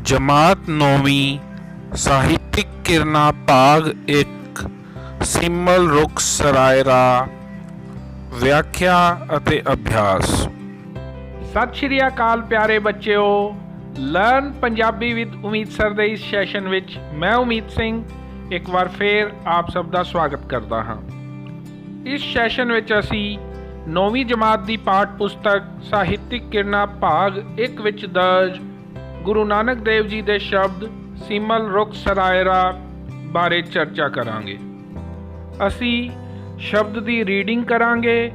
जमात नौवीं ਸਾਹਿਤਿਕ ਕਿਰਨਾਂ ਭਾਗ 1 ਸਿਮਲ ਰੁੱਖ ਸਰਾਇਰਾ ਵਿਆਖਿਆ ਅਤੇ ਅਭਿਆਸ। ਸਤਿ ਸ਼੍ਰੀ ਅਕਾਲ ਪਿਆਰੇ ਬੱਚਿਓ, ਲਰਨ ਪੰਜਾਬੀ ਵਿਦ ਉਮੀਦ ਸਰ ਦੇ ਇਸ ਸੈਸ਼ਨ ਵਿੱਚ ਮੈਂ ਉਮੀਦ ਸਿੰਘ ਇੱਕ ਵਾਰ ਫੇਰ ਆਪ ਸਭ ਦਾ ਸਵਾਗਤ ਕਰਦਾ ਹਾਂ। ਇਸ ਸੈਸ਼ਨ ਵਿੱਚ ਅਸੀਂ 9ਵੀਂ ਜਮਾਤ ਦੀ ਪਾਠ ਪੁਸਤਕ ਸਾਹਿਤਿਕ ਕਿਰਨਾਂ ਭਾਗ 1 ਵਿੱਚ ਦਰਜ ਗੁਰੂ ਨਾਨਕ ਦੇਵ ਜੀ ਦੇ ਸ਼ਬਦ ਸਿਮਲ ਰੁੱਖ ਸਰਾਇਰਾ ਬਾਰੇ ਚਰਚਾ ਕਰਾਂਗੇ। ਅਸੀਂ ਸ਼ਬਦ ਦੀ ਰੀਡਿੰਗ ਕਰਾਂਗੇ,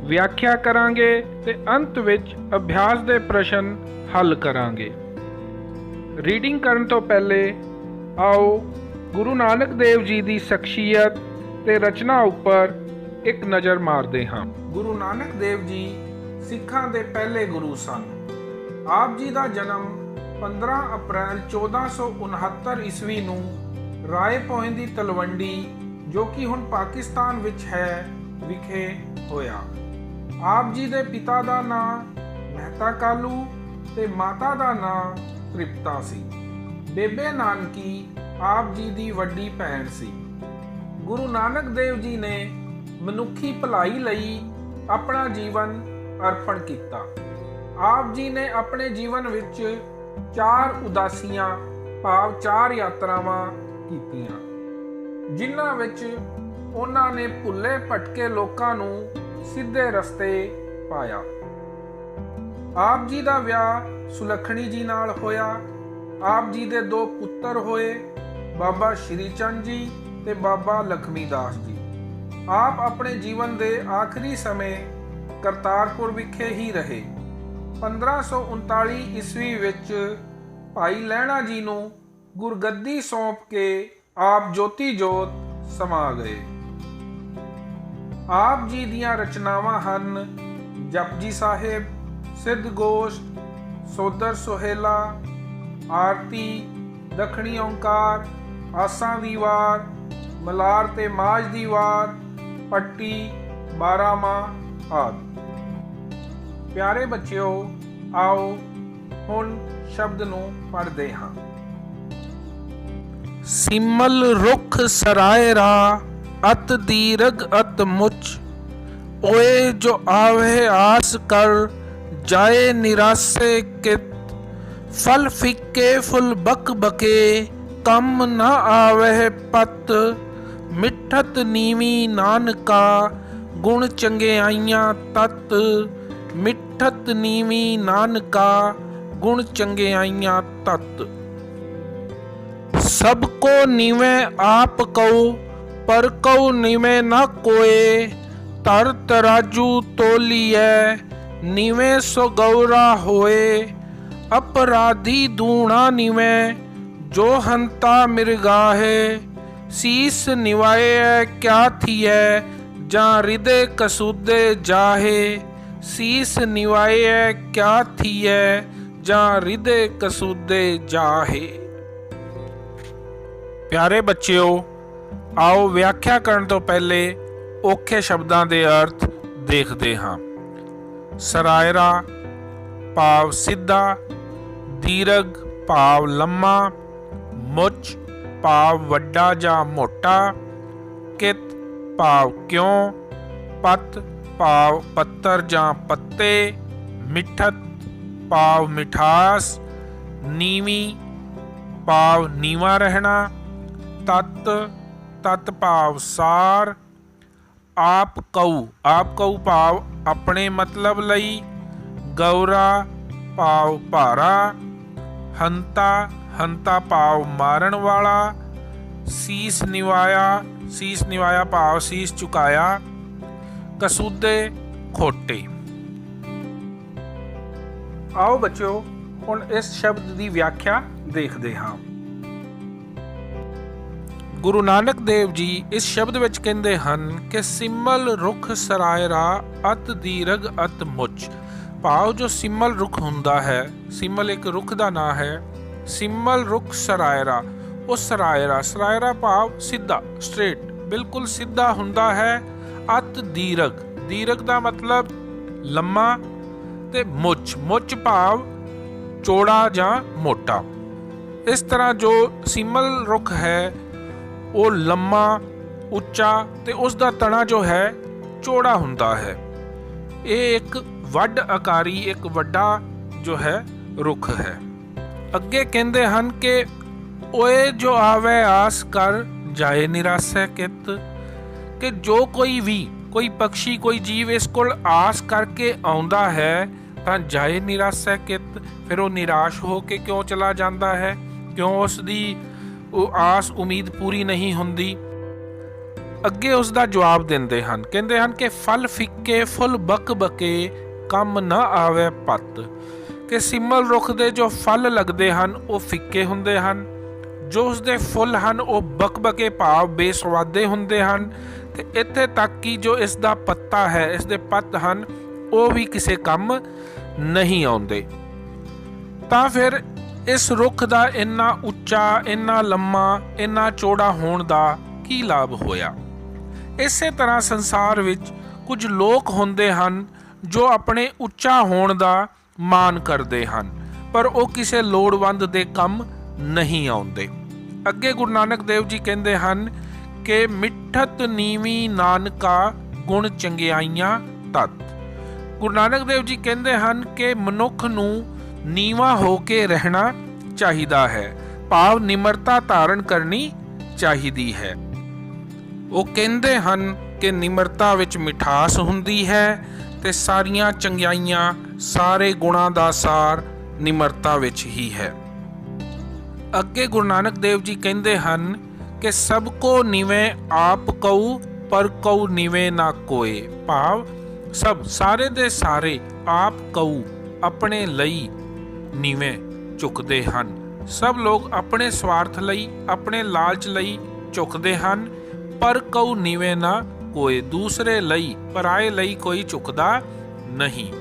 ਵਿਆਖਿਆ ਕਰਾਂਗੇ ਤੇ ਅੰਤ ਵਿੱਚ ਅਭਿਆਸ ਦੇ ਪ੍ਰਸ਼ਨ ਹੱਲ ਕਰਾਂਗੇ। ਰੀਡਿੰਗ ਕਰਨ ਤੋਂ ਪਹਿਲੇ ਆਓ ਗੁਰੂ ਨਾਨਕ ਦੇਵ ਜੀ ਦੀ ਸ਼ਖਸੀਅਤ ਤੇ ਰਚਨਾ ਉੱਪਰ ਇੱਕ ਨਜ਼ਰ ਮਾਰਦੇ ਹਾਂ। ਗੁਰੂ ਨਾਨਕ ਦੇਵ ਜੀ ਸਿੱਖਾਂ ਦੇ ਪਹਿਲੇ ਗੁਰੂ ਸਨ। ਆਪ ਜੀ ਦਾ ਜਨਮ 15 ਅਪ੍ਰੈਲ 1469 ਈਸਵੀ ਨੂੰ ਰਾਏ ਭੋਇੰ ਦੀ ਤਲਵੰਡੀ, ਜੋ ਕਿ ਹੁਣ ਪਾਕਿਸਤਾਨ ਵਿੱਚ ਹੈ, ਵਿਖੇ ਹੋਇਆ। ਆਪ ਜੀ ਦੇ ਪਿਤਾ ਦਾ ਨਾਂ ਮਹਿਤਾ ਕਾਲੂ ਤੇ ਮਾਤਾ ਦਾ ਨਾਂ ਤ੍ਰਿਪਤਾ ਸੀ। ਬੇਬੇ ਨਾਨਕੀ ਆਪ ਜੀ ਦੀ ਵੱਡੀ ਭੈਣ ਸੀ। ਗੁਰੂ ਨਾਨਕ ਦੇਵ ਜੀ ਨੇ ਮਨੁੱਖੀ ਭਲਾਈ ਲਈ ਆਪਣਾ ਜੀਵਨ ਅਰਪਣ ਕੀਤਾ। ਆਪ ਜੀ ਨੇ ਆਪਣੇ ਜੀਵਨ ਵਿੱਚ 4 ਉਦਾਸੀਆਂ ਭਾਵ 4 ਯਾਤਰਾਵਾਂ ਕੀਤੀਆਂ, ਜਿਨ੍ਹਾਂ ਵਿੱਚ ਉਹਨਾਂ ਨੇ ਭੁੱਲੇ ਭਟਕੇ ਲੋਕਾਂ ਨੂੰ ਸਿੱਧੇ ਰਸਤੇ ਪਾਇਆ। ਆਪ ਜੀ ਦਾ ਵਿਆਹ ਸੁਲੱਖਣੀ ਜੀ ਨਾਲ ਹੋਇਆ। ਆਪ ਜੀ ਦੇ 2 ਪੁੱਤਰ ਹੋਏ, ਬਾਬਾ ਸ਼੍ਰੀ ਚੰਦ ਜੀ ਤੇ ਬਾਬਾ ਲਖਮੀ ਦਾਸ ਜੀ। ਆਪ ਆਪਣੇ ਜੀਵਨ ਦੇ ਆਖਰੀ ਸਮੇਂ ਕਰਤਾਰਪੁਰ ਵਿਖੇ ਹੀ ਰਹੇ। 1539 ਈਸਵੀ ਵਿੱਚ ਭਾਈ ਲਹਿਣਾ ਜੀ ਨੂੰ ਗੁਰਗੱਦੀ ਸੌਂਪ ਕੇ ਆਪ ਜੋਤੀ ਜੋਤ ਸਮਾ ਗਏ। ਆਪ ਜੀ ਦੀਆਂ ਰਚਨਾਵਾਂ ਹਨ ਜਪਜੀ ਸਾਹਿਬ, ਸਿੱਧ ਗੋਸ਼ਟ, ਸੋਦਰ ਸੁਹੇਲਾ, ਆਰਤੀ, ਦੱਖਣੀ ਓਂਕਾਰ, ਆਸਾਂ ਦੀ ਵਾਰ, ਮਲਾਰ ਤੇ ਮਾਝ ਦੀ ਵਾਰ, ਪੱਟੀ, 12ਵਾਂ ਆਦਿ। ਪਿਆਰੇ ਬੱਚਿਓ, ਆਓ ਹੁਣ ਸ਼ਬਦ ਨੂੰ ਪੜ੍ਹਦੇ ਹਾਂ। ਸਿਮਲ ਰੁੱਖ ਸਰਾਇਰਾ ਅਤ ਦੀਰਘ ਅਤ ਮੁੱਚ, ਓਏ ਜੋ ਆਵੇ ਆਸ ਕਰ ਜਾਏ ਨਿਰਾਸੇ ਕਿਤ, ਫਲ ਫਿੱਕੇ ਫੁੱਲ ਬਕ ਬਕੇ ਕੰਮ ਨਾ ਆਵੇ ਪਤ, ਮਿੱਠਤ ਨੀਵੀਂ ਨਾਨਕਾ ਗੁਣ ਚੰਗਿਆਈਆਂ ਤਤ, ਮਿੱਠਤ ਨੀਵੀਂ ਨਾਨਕਾ ਗੁਣ ਚੰਗਿਆਈਆਂ ਤਤ। ਸਭ ਕੋ ਨੀਵੇਂ ਆਪ ਕਉ ਪਰ ਕਉ ਨੀਵੇਂ ਨਾ ਕੋਏ, ਧਰ ਤਰਾਜੂ ਤੋਲੀਐ ਨੀਵੇਂ ਸੋ ਗੌਰਾ ਹੋਏ, ਅਪਰਾਧੀ ਦੂਣਾ ਨੀਵੇਂ ਜੋ ਹੰਤਾ ਮਿਰਗਾਹੇ, ਸੀਸ ਨਿਵਾਏ ਕਿਆ ਥੀਐ ਜਾਂ ਰਿਦੇ ਕਸੂਦੇ ਜਾਹੇ, ਸੀਸ ਨਿਵਾਏ ਕਿਆ ਥੀਐ ਜਾਂ ਰਿਦੇ ਕਸੂਦੇ ਜਾਹੇ। ਪਿਆਰੇ ਬੱਚਿਓ, ਆਓ ਵਿਆਖਿਆ ਕਰਨ ਤੋਂ ਪਹਿਲੇ ਔਖੇ ਸ਼ਬਦਾਂ ਦੇ ਅਰਥ ਦੇਖਦੇ ਹਾਂ। ਸਰਾਇਰਾ ਭਾਵ ਸਿੱਧਾ, ਦੀਰਘ ਭਾਵ ਲੰਮਾ, ਮੁੱਚ ਭਾਵ ਵੱਡਾ ਜਾਂ ਮੋਟਾ, ਕਿਤ ਭਾਵ ਕਿਉਂ, ਪਤ ਭਾਵ ਪੱਤਰ ਜਾਂ ਪੱਤੇ, ਮਿੱਠਤ ਭਾਵ ਮਿਠਾਸ, ਨੀਵੀਂ ਭਾਵ ਨੀਵਾਂ ਰਹਿਣਾ, ਤਤ ਤਤ ਭਾਵ ਸਾਰ, ਆਪ ਕਉ ਭਾਵ ਆਪਣੇ ਮਤਲਬ ਲਈ, ਗੌਰਾ ਭਾਵ ਭਾਰਾ, ਹੰਤਾ ਭਾਵ ਮਾਰਨ ਵਾਲਾ, ਸੀਸ ਨਿਵਾਇਆ ਭਾਵ ਸੀਸ ਝੁਕਾਇਆ, ਕਸੂਦੇ ਖੋਟੇ। ਆਓ ਬੱਚਿਓ ਹੁਣ ਇਸ ਸ਼ਬਦ ਦੀ ਵਿਆਖਿਆ ਦੇਖਦੇ ਹਾਂ। ਗੁਰੂ ਨਾਨਕ ਦੇਵ ਜੀ ਇਸ ਸ਼ਬਦ ਵਿੱਚ ਕਹਿੰਦੇ ਹਨ ਕਿ ਸਿਮਲ ਰੁੱਖ ਸਰਾਇਰਾ ਅਤ ਦੀਰਘ ਅਤ ਮੁੱਚ, ਭਾਵ ਜੋ ਸਿਮਲ ਰੁੱਖ ਹੁੰਦਾ ਹੈ, ਸਿਮਲ ਇੱਕ ਰੁੱਖ ਦਾ ਨਾਂ ਹੈ, ਸਿਮਲ ਰੁੱਖ ਸਰਾਇਰਾ, ਉਹ ਸਰਾਇਰਾ ਭਾਵ ਸਿੱਧਾ, ਸਟ੍ਰੇਟ, ਬਿਲਕੁਲ ਸਿੱਧਾ ਹੁੰਦਾ ਹੈ। ਅਤ ਦੀਰਘ ਦਾ ਮਤਲਬ ਲੰਮਾ ਤੇ ਮੁੱਚ ਭਾਵ ਚੌੜਾ ਜਾਂ ਮੋਟਾ। ਇਸ ਤਰ੍ਹਾਂ ਜੋ ਸਿੰਮਲ ਰੁੱਖ ਹੈ ਉਹ ਲੰਮਾ, ਉੱਚਾ ਤੇ ਉਸ ਦਾ ਤਣਾ ਜੋ ਹੈ ਚੌੜਾ ਹੁੰਦਾ ਹੈ। ਇਹ ਇੱਕ ਵੱਡ ਆਕਾਰੀ, ਇੱਕ ਵੱਡਾ ਜੋ ਹੈ ਰੁੱਖ ਹੈ। ਅੱਗੇ ਕਹਿੰਦੇ ਹਨ ਕਿ ਓਏ ਜੋ ਆਵੇ ਆਸ ਕਰ ਜਾਏ ਨਿਰਾਸੈ ਕਿਤ, ਕਿ ਜੋ ਕੋਈ ਪਕਸ਼ੀ, ਕੋਈ ਜੀਵ ਇਸ ਕੋਲ ਆਸ ਕਰਕੇ ਆਉਂਦਾ ਹੈ ਤਾਂ ਜਾਏ ਨਿਰਾਸੈ ਕਿਤ, ਫਿਰ ਉਹ ਨਿਰਾਸ਼ ਹੋ ਕੇ ਕਿਉਂ ਚਲਾ ਜਾਂਦਾ ਹੈ, ਕਿਉਂ ਉਸ ਦੀ ਉਹ ਆਸ ਉਮੀਦ ਪੂਰੀ ਨਹੀਂ ਹੁੰਦੀ। ਅੱਗੇ ਉਸ ਦਾ ਜਵਾਬ ਦਿੰਦੇ ਹਨ, ਕਹਿੰਦੇ ਹਨ ਕਿ ਫਲ ਫਿੱਕੇ ਫੁੱਲ ਬਕ ਬਕੇ ਕੰਮ ਨਾ ਆਵੇ ਪੱਤ, ਕਿ ਸਿੰਮਲ ਰੁੱਖ ਦੇ ਜੋ ਫਲ ਲੱਗਦੇ ਹਨ ਉਹ ਫਿੱਕੇ ਹੁੰਦੇ ਹਨ, ਜੋ ਉਸਦੇ ਫੁੱਲ ਹਨ ਉਹ ਬਕਬਕੇ ਭਾਵ ਬੇਸਵਾਦੇ ਹੁੰਦੇ ਹਨ, ਤੇ ਇੱਥੇ ਤੱਕ ਕਿ ਜੋ ਇਸ ਦਾ ਪੱਤਾ ਹੈ, ਇਸ ਦੇ ਪੱਤ ਹਨ, ਉਹ ਵੀ ਕਿਸੇ ਕੰਮ ਨਹੀਂ ਆਉਂਦੇ। ਤਾਂ ਫਿਰ ਇਸ ਰੁੱਖ ਦਾ ਇੰਨਾ ਉੱਚਾ, ਇੰਨਾ ਲੰਮਾ, ਇੰਨਾ ਚੌੜਾ ਹੋਣ ਦਾ ਕੀ ਲਾਭ ਹੋਇਆ। ਇਸੇ ਤਰ੍ਹਾਂ ਸੰਸਾਰ ਵਿੱਚ ਕੁਝ ਲੋਕ ਹੁੰਦੇ ਹਨ ਜੋ ਆਪਣੇ ਉੱਚਾ ਹੋਣ ਦਾ ਮਾਣ ਕਰਦੇ ਹਨ, ਪਰ ਉਹ ਕਿਸੇ ਲੋੜਵੰਦ ਦੇ ਕੰਮ ਨਹੀਂ ਆਉਂਦੇ। ਅੱਗੇ ਗੁਰੂ ਨਾਨਕ ਦੇਵ ਜੀ ਕਹਿੰਦੇ ਹਨ ਕਿ ਮਿੱਠਤ ਨੀਵੀਂ ਨਾਨਕਾ ਗੁਣ ਚੰਗਿਆਈਆਂ ਤਤ। ਗੁਰੂ ਨਾਨਕ ਦੇਵ ਜੀ ਕਹਿੰਦੇ ਹਨ ਕਿ ਮਨੁੱਖ ਨੂੰ ਨੀਵਾਂ ਹੋ ਕੇ ਰਹਿਣਾ ਚਾਹੀਦਾ ਹੈ, ਭਾਵ ਨਿਮਰਤਾ ਧਾਰਨ ਕਰਨੀ ਚਾਹੀਦੀ ਹੈ। ਉਹ ਕਹਿੰਦੇ ਹਨ ਕਿ ਨਿਮਰਤਾ ਵਿੱਚ ਮਿਠਾਸ ਹੁੰਦੀ ਹੈ ਤੇ ਸਾਰੀਆਂ ਚੰਗਿਆਈਆਂ, ਸਾਰੇ ਗੁਣਾਂ ਦਾ ਸਾਰ ਨਿਮਰਤਾ ਵਿੱਚ ਹੀ ਹੈ। ਅੱਗੇ ਗੁਰੂ ਨਾਨਕ ਦੇਵ ਜੀ ਕਹਿੰਦੇ ਹਨ ਕਿ ਸਭ ਕੋ ਨਿਵੇਂ ਆਪ ਕਉ ਪਰ ਕਉ ਨਿਵੇਂ ਨਾ ਕੋਏ, ਭਾਵ ਸਭ, ਸਾਰੇ ਦੇ ਸਾਰੇ ਆਪ ਕਉ ਆਪਣੇ ਲਈ ਨੀਵੇਂ ਝੁਕਦੇ ਹਨ। ਸਭ ਲੋਕ ਆਪਣੇ ਸਵਾਰਥ ਲਈ, ਆਪਣੇ ਲਾਲਚ ਲਈ ਝੁਕਦੇ ਹਨ, ਪਰ ਕਉ ਨੀਵੇਂ ਨਾ ਕੋਏ, ਦੂਸਰੇ ਲਈ, ਪਰਾਏ ਲਈ ਕੋਈ ਝੁਕਦਾ ਨਹੀਂ।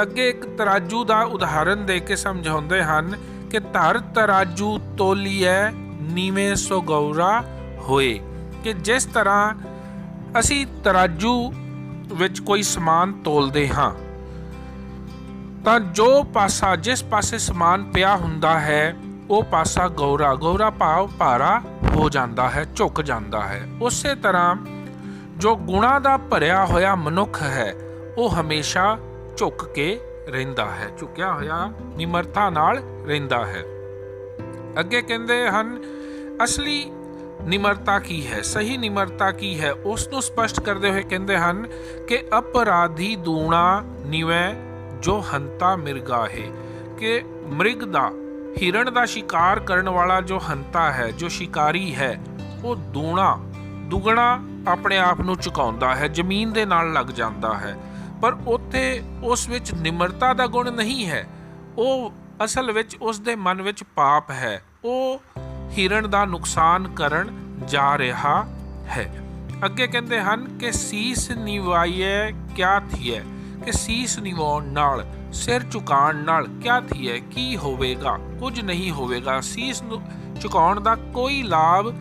ਅੱਗੇ ਇੱਕ ਤਰਾਜੂ ਦਾ ਉਦਾਹਰਨ ਦੇ ਕੇ ਸਮਝਾਉਂਦੇ ਹਨ ਕਿ ਧਰ ਤਰਾਜੂ ਤੋਲੀਐ ਨੀਵੇਂ ਸੋ ਗੌਰਾ ਹੋਏ, ਕਿ ਜਿਸ ਤਰ੍ਹਾਂ ਅਸੀਂ ਤਰਾਜੂ ਵਿੱਚ ਕੋਈ ਸਮਾਨ ਤੋਲਦੇ ਹਾਂ ਤਾਂ ਜੋ ਪਾਸਾ, ਜਿਸ ਪਾਸੇ ਸਮਾਨ ਪਿਆ ਹੁੰਦਾ ਹੈ, ਉਹ ਪਾਸਾ ਗੌਰਾ ਭਾਵ ਭਾਰਾ ਹੋ ਜਾਂਦਾ ਹੈ, ਝੁਕ ਜਾਂਦਾ ਹੈ। ਉਸੇ ਤਰ੍ਹਾਂ ਜੋ ਗੁਣਾਂ ਦਾ ਭਰਿਆ ਹੋਇਆ ਮਨੁੱਖ ਹੈ ਉਹ ਹਮੇਸ਼ਾ ਝੁਕ ਕੇ ਰਹਿੰਦਾ ਹੈ, ਝੁਕਿਆ ਹੋਇਆ ਨਿਮਰਤਾ ਨਾਲ ਰਹਿੰਦਾ ਹੈ। ਅੱਗੇ ਕਹਿੰਦੇ ਹਨ ਅਸਲੀ ਨਿਮਰਤਾ ਕੀ ਹੈ, ਸਹੀ ਨਿਮਰਤਾ ਕੀ ਹੈ, ਉਸ ਨੂੰ ਸਪਸ਼ਟ ਕਰਦੇ ਹੋਏ ਕਹਿੰਦੇ ਹਨ ਕਿ ਅਪਰਾਧੀ ਦੂਣਾ ਨਿਵੈ ਜੋ ਹੰਤਾ ਮਿਰਗਾਹੇ, ਕਿ ਮ੍ਰਿਗ ਦਾ, ਹਿਰਨ ਦਾ ਸ਼ਿਕਾਰ ਕਰਨ ਵਾਲਾ ਜੋ ਹੰਤਾ ਹੈ, ਜੋ ਸ਼ਿਕਾਰੀ ਹੈ, ਉਹ ਦੁਗਣਾ ਆਪਣੇ ਆਪ ਨੂੰ ਝੁਕਾਉਂਦਾ ਹੈ, ਜ਼ਮੀਨ ਦੇ ਨਾਲ ਲੱਗ ਜਾਂਦਾ ਹੈ, ਪਰ ਉੱਥੇ ਉਸ ਵਿੱਚ ਨਿਮਰਤਾ ਦਾ ਗੁਣ ਨਹੀਂ ਹੈ। ਉਹ ਅਸਲ ਵਿੱਚ ਉਸ ਦੇ ਮਨ ਵਿੱਚ ਪਾਪ ਹੈ, ਉਹ ਹਿਰਨ ਦਾ ਨੁਕਸਾਨ ਕਰਨ ਜਾ ਰਿਹਾ ਹੈ। ਅੱਗੇ ਕਹਿੰਦੇ ਹਨ ਕਿ ਸੀਸ ਨਿਵਾਈਏ ਕਿਆ ਥੀਏ, ਕਿ ਸੀਸ ਨਿਵਾਉਣ ਨਾਲ, ਸਿਰ ਝੁਕਾਉਣ ਨਾਲ ਕਿਆ ਥੀਏ, ਕੀ ਹੋਵੇਗਾ, ਕੁਝ ਨਹੀਂ ਹੋਵੇਗਾ। ਸੀਸ ਨੂੰ ਝੁਕਾਉਣ ਦਾ ਕੋਈ ਲਾਭ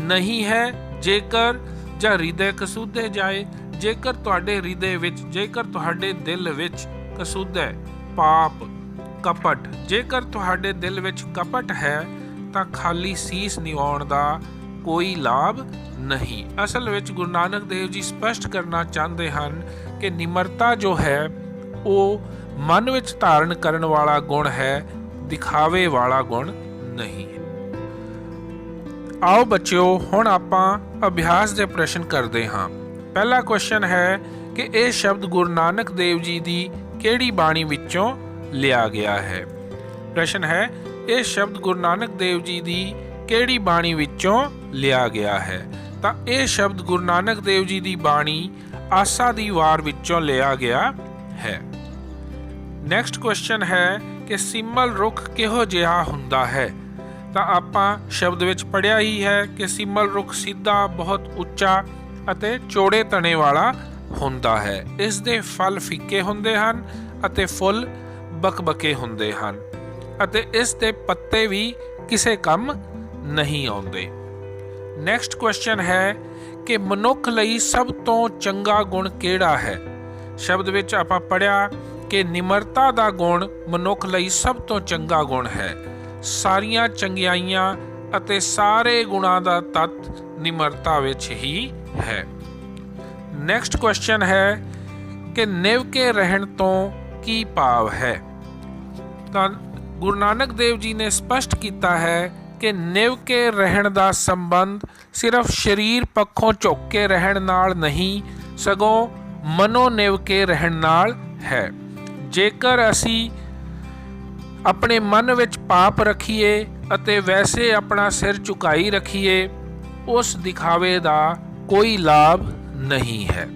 ਨਹੀਂ ਹੈ ਜੇਕਰ ਜਾਂ ਹਿਰਦੇ ਕਸੂਦੇ ਜਾਏ, ਜੇਕਰ ਤੁਹਾਡੇ ਹਿਰਦੇ ਵਿੱਚ, ਜੇਕਰ ਤੁਹਾਡੇ ਦਿਲ ਵਿੱਚ ਕਸੂਦੇ, ਪਾਪ, ਕਪਟ, ਜੇਕਰ ਤੁਹਾਡੇ ਦਿਲ ਵਿੱਚ ਕਪਟ ਹੈ ਤਾਂ ਖਾਲੀ ਸੀਸ ਨਿਵਾਉਣ ਦਾ ਕੋਈ ਲਾਭ ਨਹੀਂ। ਅਸਲ ਵਿੱਚ ਗੁਰੂ ਨਾਨਕ ਦੇਵ ਜੀ ਸਪਸ਼ਟ ਕਰਨਾ ਚਾਹੁੰਦੇ ਹਨ ਕਿ ਨਿਮਰਤਾ ਜੋ ਹੈ ਉਹ ਮਨ ਵਿੱਚ ਧਾਰਨ ਕਰਨ ਵਾਲਾ ਗੁਣ ਹੈ, ਦਿਖਾਵੇ ਵਾਲਾ ਗੁਣ ਨਹੀਂ ਹੈ। ਆਓ ਬੱਚਿਓ, ਹੁਣ ਆਪਾਂ ਅਭਿਆਸ ਦੇ ਪ੍ਰਸ਼ਨ ਕਰਦੇ ਹਾਂ। ਪਹਿਲਾ ਕੁਐਸਚਨ ਹੈ ਕਿ ਇਹ ਸ਼ਬਦ ਗੁਰੂ ਨਾਨਕ ਦੇਵ ਜੀ ਦੀ ਕਿਹੜੀ ਬਾਣੀ ਵਿੱਚੋਂ ਲਿਆ ਗਿਆ ਹੈ। ਪ੍ਰਸ਼ਨ ਹੈ ਇਹ ਸ਼ਬਦ ਗੁਰੂ ਨਾਨਕ ਦੇਵ ਜੀ ਦੀ ਕਿਹੜੀ ਬਾਣੀ ਵਿੱਚੋਂ ਲਿਆ ਗਿਆ ਹੈ। ਤਾਂ ਇਹ ਸ਼ਬਦ ਗੁਰੂ ਨਾਨਕ ਦੇਵ ਜੀ ਦੀ ਬਾਣੀ ਆਸਾ ਦੀ ਵਾਰ ਵਿੱਚੋਂ ਲਿਆ ਗਿਆ ਹੈ। ਨੈਕਸਟ ਕੁਐਸਚਨ ਹੈ ਕਿ ਸਿੰਮਲ ਰੁੱਖ ਕਿਹੋ ਜਿਹਾ ਹੁੰਦਾ ਹੈ। ਤਾਂ ਆਪਾਂ ਸ਼ਬਦ ਵਿੱਚ ਪੜ੍ਹਿਆ ਹੀ ਹੈ ਕਿ ਸਿੰਮਲ ਰੁੱਖ ਸਿੱਧਾ, ਬਹੁਤ ਉੱਚਾ ਅਤੇ ਚੌੜੇ ਤਣੇ ਵਾਲਾ ਹੁੰਦਾ ਹੈ। ਇਸ ਦੇ ਫਲ ਫਿੱਕੇ ਹੁੰਦੇ ਹਨ ਅਤੇ ਫੁੱਲ ਬਕਬਕੇ ਹੁੰਦੇ ਹਨ ਅਤੇ ਇਸ ਦੇ ਪੱਤੇ ਵੀ ਕਿਸੇ ਕੰਮ ਨਹੀਂ ਆਉਂਦੇ। ਨੈਕਸਟ ਕੁਐਸਚਨ ਹੈ ਕਿ ਮਨੁੱਖ ਲਈ ਸਭ ਤੋਂ ਚੰਗਾ ਗੁਣ ਕਿਹੜਾ ਹੈ। ਸ਼ਬਦ ਵਿੱਚ ਆਪਾਂ ਪੜ੍ਹਿਆ ਕਿ ਨਿਮਰਤਾ ਦਾ ਗੁਣ ਮਨੁੱਖ ਲਈ ਸਭ ਤੋਂ ਚੰਗਾ ਗੁਣ ਹੈ। ਸਾਰੀਆਂ ਚੰਗਿਆਈਆਂ ਅਤੇ ਸਾਰੇ ਗੁਣਾਂ ਦਾ ਤੱਤ ਨਿਮਰਤਾ ਵਿੱਚ ਹੀ ਹੈ। ਨੈਕਸਟ ਕੁਐਸਚਨ ਹੈ ਕਿ ਨਿਵ ਕੇ ਰਹਿਣ ਤੋਂ ਕੀ ਭਾਵ ਹੈ। ਤਾਂ ਗੁਰੂ ਨਾਨਕ ਦੇਵ ਜੀ ਨੇ ਸਪਸ਼ਟ ਕੀਤਾ ਹੈ ਕਿ ਨਿਵ ਕੇ ਰਹਿਣ ਦਾ ਸੰਬੰਧ ਸਿਰਫ ਸਰੀਰ ਪੱਖੋਂ ਝੁਕ ਕੇ ਰਹਿਣ ਨਾਲ ਨਹੀਂ, ਸਗੋਂ ਮਨੋ ਨਿਵ ਕੇ ਰਹਿਣ ਨਾਲ ਹੈ। ਜੇਕਰ ਅਸੀਂ ਆਪਣੇ ਮਨ ਵਿੱਚ ਪਾਪ ਰੱਖੀਏ ਅਤੇ ਵੈਸੇ ਆਪਣਾ ਸਿਰ ਝੁਕਾਈ ਰੱਖੀਏ, ਉਸ ਦਿਖਾਵੇ ਦਾ ਕੋਈ ਲਾਭ ਨਹੀਂ ਹੈ।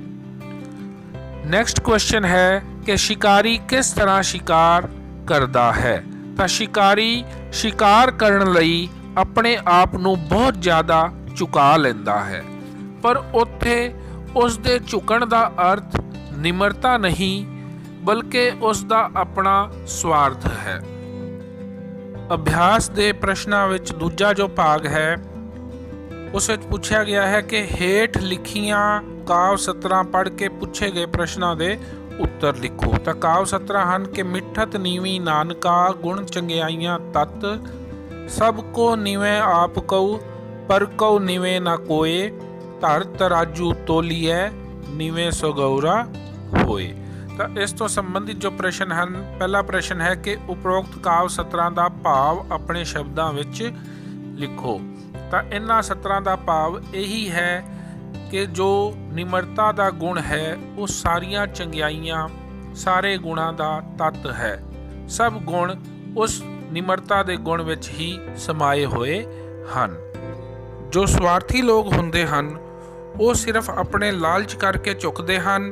ਨੈਕਸਟ ਕੁਐਸਚਨ ਹੈ ਕਿ ਸ਼ਿਕਾਰੀ ਕਿਸ ਤਰ੍ਹਾਂ ਸ਼ਿਕਾਰ ਕਰਦਾ ਹੈ। ਤਾਂ ਸ਼ਿਕਾਰੀ ਸ਼ਿਕਾਰ ਕਰਨ ਲਈ ਆਪਣੇ ਆਪ ਨੂੰ ਬਹੁਤ ਜ਼ਿਆਦਾ ਝੁਕਾ ਲੈਂਦਾ ਹੈ, ਪਰ ਉੱਥੇ ਉਸ ਦੇ ਝੁਕਣ ਦਾ ਅਰਥ ਨਿਮਰਤਾ ਨਹੀਂ, ਬਲਕਿ ਉਸ ਦਾ ਆਪਣਾ ਸਵਾਰਥ ਹੈ। ਅਭਿਆਸ ਦੇ ਪ੍ਰਸ਼ਨਾਂ ਵਿੱਚ ਦੂਜਾ ਜੋ ਭਾਗ ਹੈ, ਉਸ ਵਿੱਚ ਪੁੱਛਿਆ ਗਿਆ ਹੈ ਕਿ ਹੇਠ ਲਿਖੀਆਂ ਕਾਵ ਸਤਰਾਂ ਪੜ੍ਹ ਕੇ ਪੁੱਛੇ ਗਏ ਪ੍ਰਸ਼ਨਾਂ ਦੇ ਉੱਤਰ ਲਿਖੋ। ਤਾਂ ਕਾਵ ਸਤਰਾਂ ਹਨ ਕਿ ਮਿੱਠਤ ਨੀਵੀਂ ਨਾਨਕਾ, ਗੁਣ ਚੰਗਿਆਈਆਂ ਤਤ, ਸਭ ਕੋ ਨਿਵੇਂ ਆਪ ਕਉ, ਪਰ ਕਉ ਨਿਵੇਂ ਨਾ ਕੋਏ, ਧਰ ਤਰਾਜੂ ਤੋਲੀਐ, ਨਿਵੇਂ ਸੁਗੌਰਾ ਹੋਏ। ਤਾਂ ਇਸ ਤੋਂ ਸੰਬੰਧਿਤ ਜੋ ਪ੍ਰਸ਼ਨ ਹਨ, ਪਹਿਲਾ ਪ੍ਰਸ਼ਨ ਹੈ ਕਿ ਉਪਰੋਕਤ ਕਾਵ ਸਤਰਾਂ ਦਾ ਭਾਵ ਆਪਣੇ ਸ਼ਬਦਾਂ ਵਿੱਚ ਲਿਖੋ। ਤਾਂ ਇਹਨਾਂ ਸਤਰਾਂ ਦਾ ਭਾਵ ਇਹੀ ਹੈ ਕਿ ਜੋ ਨਿਮਰਤਾ ਦਾ ਗੁਣ ਹੈ ਉਹ ਸਾਰੀਆਂ ਚੰਗਿਆਈਆਂ, ਸਾਰੇ ਗੁਣਾਂ ਦਾ ਤੱਤ ਹੈ। ਸਭ ਗੁਣ ਉਸ ਨਿਮਰਤਾ ਦੇ ਗੁਣ ਵਿੱਚ ਹੀ ਸਮਾਏ ਹੋਏ ਹਨ। ਜੋ ਸਵਾਰਥੀ ਲੋਕ ਹੁੰਦੇ ਹਨ ਉਹ ਸਿਰਫ ਆਪਣੇ ਲਾਲਚ ਕਰਕੇ ਝੁਕਦੇ ਹਨ,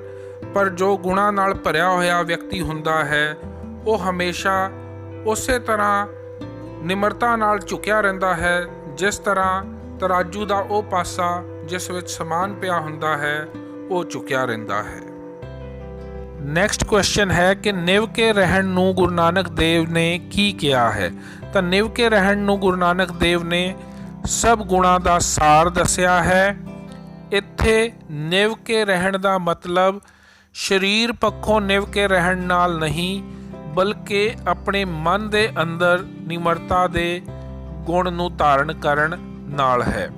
ਪਰ ਜੋ ਗੁਣਾਂ ਨਾਲ ਭਰਿਆ ਹੋਇਆ ਵਿਅਕਤੀ ਹੁੰਦਾ ਹੈ ਉਹ ਹਮੇਸ਼ਾ ਉਸੇ ਤਰ੍ਹਾਂ ਨਿਮਰਤਾ ਨਾਲ ਝੁਕਿਆ ਰਹਿੰਦਾ ਹੈ, ਜਿਸ ਤਰ੍ਹਾਂ ਤਰਾਜੂ ਦਾ ਉਹ ਪਾਸਾ ਜਿਸ ਵਿੱਚ ਸਮਾਨ ਪਿਆ ਹੁੰਦਾ ਹੈ ਉਹ ਝੁਕਿਆ ਰਹਿੰਦਾ ਹੈ। ਨੈਕਸਟ ਕੁਐਸਚਨ ਹੈ ਕਿ ਨਿਵ ਕੇ ਰਹਿਣ ਨੂੰ ਗੁਰੂ ਨਾਨਕ ਦੇਵ ਨੇ ਕੀ ਕਿਹਾ ਹੈ। ਤਾਂ ਨਿਵ ਕੇ ਰਹਿਣ ਨੂੰ ਗੁਰੂ ਨਾਨਕ ਦੇਵ ਨੇ ਸਭ ਗੁਣਾਂ ਦਾ ਸਾਰ ਦੱਸਿਆ ਹੈ। ਇੱਥੇ ਨਿਵ ਕੇ ਰਹਿਣ ਦਾ ਮਤਲਬ ਸਰੀਰ ਪੱਖੋਂ ਨਿਵ ਕੇ ਰਹਿਣ ਨਾਲ ਨਹੀਂ, ਬਲਕਿ ਆਪਣੇ ਮਨ ਦੇ ਅੰਦਰ ਨਿਮਰਤਾ ਦੇ ਗੁਣ ਨੂੰ ਧਾਰਨ ਕਰਨ ਨਾਲ ਹੈ।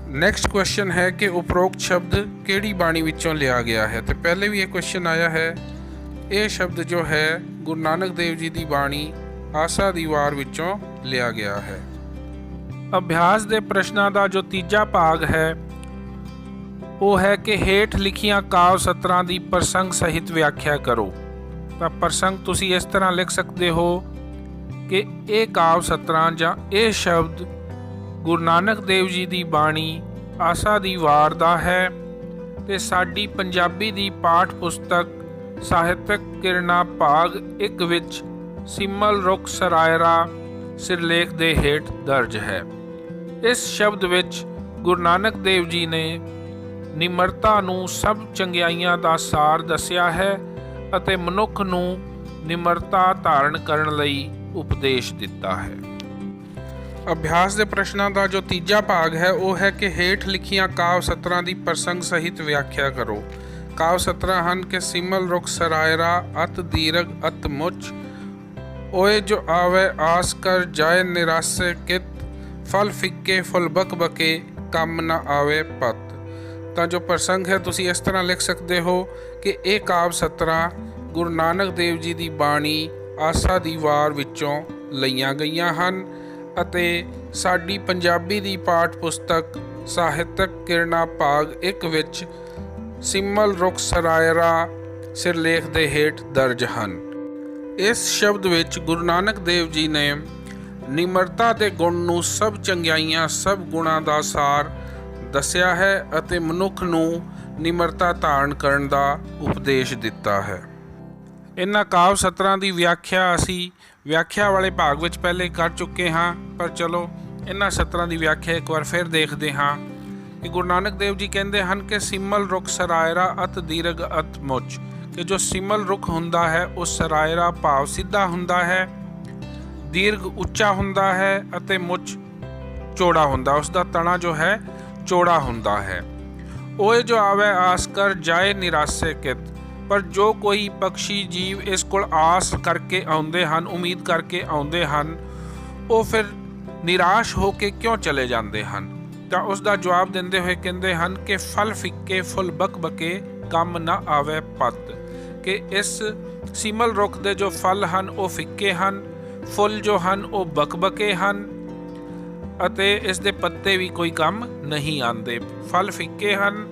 ਨੈਕਸਟ ਕੁਐਸਚਨ ਹੈ ਕਿ ਉਪਰੋਕਤ ਸ਼ਬਦ ਕਿਹੜੀ ਬਾਣੀ ਵਿੱਚੋਂ ਲਿਆ ਗਿਆ ਹੈ। ਤੇ ਪਹਿਲੇ ਵੀ ਇਹ ਕੁਐਸਚਨ ਆਇਆ ਹੈ। ਇਹ ਸ਼ਬਦ ਜੋ ਹੈ ਗੁਰੂ ਨਾਨਕ ਦੇਵ ਜੀ ਦੀ ਬਾਣੀ ਆਸਾ ਦੀ ਵਾਰ ਵਿੱਚੋਂ ਲਿਆ ਗਿਆ ਹੈ। ਅਭਿਆਸ ਦੇ ਪ੍ਰਸ਼ਨਾਂ ਦਾ ਜੋ ਤੀਜਾ ਭਾਗ ਹੈ ਉਹ ਹੈ ਕਿ ਹੇਠ ਲਿਖੀਆਂ ਕਾਵ ਸਤਰਾਂ ਦੀ ਪ੍ਰਸੰਗ ਸਹਿਤ ਵਿਆਖਿਆ ਕਰੋ। ਤਾਂ ਪ੍ਰਸੰਗ ਤੁਸੀਂ ਇਸ ਤਰ੍ਹਾਂ ਲਿਖ ਸਕਦੇ ਹੋ ਕਿ ਇਹ ਕਾਵ ਸਤਰਾਂ ਜਾਂ ਇਹ ਸ਼ਬਦ ਗੁਰੂ ਨਾਨਕ ਦੇਵ ਜੀ ਦੀ ਬਾਣੀ ਆਸਾ ਦੀ ਵਾਰ ਦਾ ਹੈ ਤੇ ਸਾਡੀ ਪੰਜਾਬੀ ਦੀ ਪਾਠ ਪੁਸਤਕ ਸਾਹਿਤਕ ਕਿਰਨਾ ਭਾਗ 1 ਵਿੱਚ ਸਿਮਲ ਰੁਖ ਸਰਾਇਰਾ ਸਿਰਲੇਖ ਦੇ ਹੇਠ ਦਰਜ ਹੈ। ਇਸ ਸ਼ਬਦ ਵਿੱਚ ਗੁਰੂ ਨਾਨਕ ਦੇਵ ਜੀ ਨੇ ਨਿਮਰਤਾ ਨੂੰ ਸਭ ਚੰਗਿਆਈਆਂ ਦਾ ਸਾਰ ਦੱਸਿਆ ਹੈ ਅਤੇ ਮਨੁੱਖ ਨੂੰ ਨਿਮਰਤਾ ਧਾਰਨ ਕਰਨ ਲਈ ਉਪਦੇਸ਼ ਦਿੱਤਾ ਹੈ। ਅਭਿਆਸ ਦੇ ਪ੍ਰਸ਼ਨਾਂ ਦਾ ਜੋ ਤੀਜਾ ਭਾਗ ਹੈ ਉਹ ਹੈ ਕਿ ਹੇਠ ਲਿਖੀਆਂ ਕਾਵ ਸਤਰਾਂ ਦੀ ਪ੍ਰਸੰਗ ਸਹਿਤ ਵਿਆਖਿਆ ਕਰੋ। ਕਾਵ ਸਤਰਾਂ ਹਨ ਕਿ ਸਿਮਲ ਰੁਖ ਸਰਾਇਰਾ, ਅਤ ਦੀਰਘ ਅਤ ਮੁੱਚ, ਓਏ ਜੋ ਆਵੇ ਆਸ ਕਰ ਜਾਏ ਨਿਰਾਸੇ ਕਿਤ, ਫਲ ਫਿੱਕੇ ਫੁੱਲ ਬਕਬਕੇ ਕੰਮ ਨਾ ਆਵੇ ਪਤ। ਤਾਂ ਜੋ ਪ੍ਰਸੰਗ ਹੈ ਤੁਸੀਂ ਇਸ ਤਰ੍ਹਾਂ ਲਿਖ ਸਕਦੇ ਹੋ ਕਿ ਇਹ ਕਾਵ ਸਤਰਾਂ ਗੁਰੂ ਨਾਨਕ ਦੇਵ ਜੀ ਦੀ ਬਾਣੀ ਆਸਾ ਦੀ ਵਾਰ ਵਿੱਚੋਂ ਲਈਆਂ ਗਈਆਂ ਹਨ ਅਤੇ ਸਾਡੀ ਪੰਜਾਬੀ ਦੀ ਪਾਠ ਪੁਸਤਕ ਸਾਹਿਤਕ ਕਿਰਨਾ ਭਾਗ 1 ਵਿੱਚ ਸਿਮਲ ਰੁਖ ਸਰਾਇਰਾ ਸਿਰਲੇਖ ਦੇ ਹੇਠ ਦਰਜ ਹਨ। ਇਸ ਸ਼ਬਦ ਵਿੱਚ ਗੁਰੂ ਨਾਨਕ ਦੇਵ ਜੀ ਨੇ ਨਿਮਰਤਾ ਦੇ ਗੁਣ ਨੂੰ ਸਭ ਚੰਗਿਆਈਆਂ, ਸਭ ਗੁਣਾਂ ਦਾ ਸਾਰ ਦੱਸਿਆ ਹੈ ਅਤੇ ਮਨੁੱਖ ਨੂੰ ਨਿਮਰਤਾ ਧਾਰਨ ਕਰਨ ਦਾ ਉਪਦੇਸ਼ ਦਿੱਤਾ ਹੈ। ਇਹਨਾਂ ਕਾਵ ਸਤਰਾਂ ਦੀ ਵਿਆਖਿਆ ਅਸੀਂ ਵਿਆਖਿਆ ਵਾਲੇ ਭਾਗ ਵਿੱਚ ਪਹਿਲੇ ਕਰ ਚੁੱਕੇ ਹਾਂ, ਪਰ ਚਲੋ ਇਹਨਾਂ ਸਤਰਾਂ ਦੀ ਵਿਆਖਿਆ ਇੱਕ ਵਾਰ ਫਿਰ ਦੇਖਦੇ ਹਾਂ ਕਿ ਗੁਰੂ ਨਾਨਕ ਦੇਵ ਜੀ ਕਹਿੰਦੇ ਹਨ ਕਿ ਸਿਮਲ ਰੁਖ ਸਰਾਇਰਾ ਅਤ ਦੀਰਘ ਅਤ ਮੁੱਚ, ਕਿ ਜੋ ਸਿਮਲ ਰੁਖ ਹੁੰਦਾ ਹੈ ਉਹ ਸਰਾਇਰਾ ਭਾਵ ਸਿੱਧਾ ਹੁੰਦਾ ਹੈ, ਦੀਰਘ ਉੱਚਾ ਹੁੰਦਾ ਹੈ ਅਤੇ ਮੁੱਚ ਚੌੜਾ ਹੁੰਦਾ, ਉਸ ਦਾ ਤਣਾ ਜੋ ਹੈ ਚੌੜਾ ਹੁੰਦਾ ਹੈ। ਓਏ ਜੋ ਆਵੇ ਆਸ ਕਰ ਜਾਏ ਨਿਰਾਸੇ ਕਿਤ, ਪਰ ਜੋ ਕੋਈ ਪਕਸ਼ੀ ਜੀਵ ਇਸ ਕੋਲ ਆਸ ਕਰਕੇ ਆਉਂਦੇ ਹਨ, ਉਮੀਦ ਕਰਕੇ ਆਉਂਦੇ ਹਨ, ਉਹ ਫਿਰ ਨਿਰਾਸ਼ ਹੋ ਕੇ ਕਿਉਂ ਚਲੇ ਜਾਂਦੇ ਹਨ? ਤਾਂ ਉਸ ਦਾ ਜਵਾਬ ਦਿੰਦੇ ਹੋਏ ਕਹਿੰਦੇ ਹਨ ਕਿ ਫਲ ਫਿੱਕੇ ਫੁੱਲ ਬਕਬਕੇ ਕੰਮ ਨਾ ਆਵੇ ਪੱਤ, ਕਿ ਇਸ ਸਿਮਲ ਰੁੱਖ ਦੇ ਜੋ ਫਲ ਹਨ ਉਹ ਫਿੱਕੇ ਹਨ, ਫੁੱਲ ਜੋ ਹਨ ਉਹ ਬਕਬਕੇ ਹਨ ਅਤੇ ਇਸ ਦੇ ਪੱਤੇ ਵੀ ਕੋਈ ਕੰਮ ਨਹੀਂ ਆਉਂਦੇ। ਫਲ ਫਿੱਕੇ ਹਨ,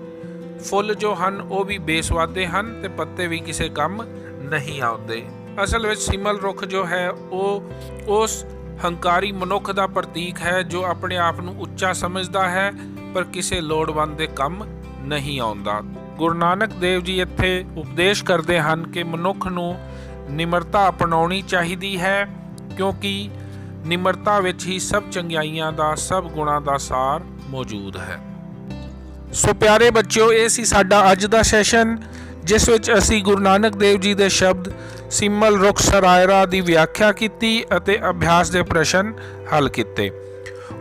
ਫੁੱਲ ਜੋ ਹਨ ਉਹ ਵੀ ਬੇਸਵਾਦੇ ਹਨ ਤੇ ਪੱਤੇ ਵੀ ਕਿਸੇ ਕੰਮ ਨਹੀਂ ਆਉਂਦੇ। ਅਸਲ ਵਿੱਚ ਸਿਮਲ ਰੁੱਖ ਜੋ ਹੈ ਉਹ ਉਸ ਹੰਕਾਰੀ ਮਨੁੱਖ ਦਾ ਪ੍ਰਤੀਕ ਹੈ ਜੋ ਆਪਣੇ ਆਪ ਨੂੰ ਉੱਚਾ ਸਮਝਦਾ ਹੈ ਪਰ ਕਿਸੇ ਲੋੜਵੰਦ ਦੇ ਕੰਮ ਨਹੀਂ ਆਉਂਦਾ। ਗੁਰੂ ਨਾਨਕ ਦੇਵ ਜੀ ਇੱਥੇ ਉਪਦੇਸ਼ ਕਰਦੇ ਹਨ ਕਿ ਮਨੁੱਖ ਨੂੰ ਨਿਮਰਤਾ ਅਪਣਾਉਣੀ ਚਾਹੀਦੀ ਹੈ, ਕਿਉਂਕਿ ਨਿਮਰਤਾ ਵਿੱਚ ਹੀ ਸਭ ਚੰਗਿਆਈਆਂ ਦਾ, ਸਭ ਗੁਣਾਂ ਦਾ ਸਾਰ ਮੌਜੂਦ ਹੈ। ਸੋ ਪਿਆਰੇ ਬੱਚਿਓ, ਇਹ ਸੀ ਸਾਡਾ ਅੱਜ ਦਾ ਸੈਸ਼ਨ, ਜਿਸ ਵਿੱਚ ਅਸੀਂ ਗੁਰੂ ਨਾਨਕ ਦੇਵ ਜੀ ਦੇ ਸ਼ਬਦ ਸਿਮਲ ਰੁੱਖ ਸਰਾਇਰਾ ਦੀ ਵਿਆਖਿਆ ਕੀਤੀ ਅਤੇ ਅਭਿਆਸ ਦੇ ਪ੍ਰਸ਼ਨ ਹੱਲ ਕੀਤੇ।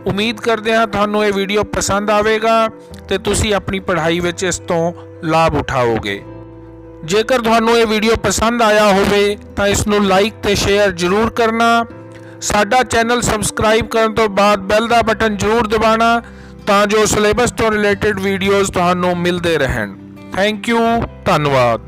ਉਮੀਦ ਕਰਦੇ ਹਾਂ ਤੁਹਾਨੂੰ ਇਹ ਵੀਡੀਓ ਪਸੰਦ ਆਵੇਗਾ ਤੇ ਤੁਸੀਂ ਆਪਣੀ ਪੜ੍ਹਾਈ ਵਿੱਚ ਇਸ ਤੋਂ ਲਾਭ ਉਠਾਓਗੇ। ਜੇਕਰ ਤੁਹਾਨੂੰ ਇਹ ਵੀਡੀਓ ਪਸੰਦ ਆਇਆ ਹੋਵੇ ਤਾਂ ਇਸ ਨੂੰ ਲਾਈਕ ਤੇ ਸ਼ੇਅਰ ਜ਼ਰੂਰ ਕਰਨਾ। ਸਾਡਾ ਚੈਨਲ ਸਬਸਕ੍ਰਾਈਬ ਕਰਨ ਤੋਂ ਬਾਅਦ ਬੈਲ ਦਾ ਬਟਨ ਜ਼ਰੂਰ ਦਬਾਉਣਾ ਤਾਂ ਜੋ ਸਿਲੇਬਸ ਤੋਂ ਰਿਲੇਟਡ ਵੀਡੀਓਜ਼ ਤੁਹਾਨੂੰ ਮਿਲਦੇ ਰਹਿਣ। ਥੈਂਕ ਯੂ, ਧੰਨਵਾਦ।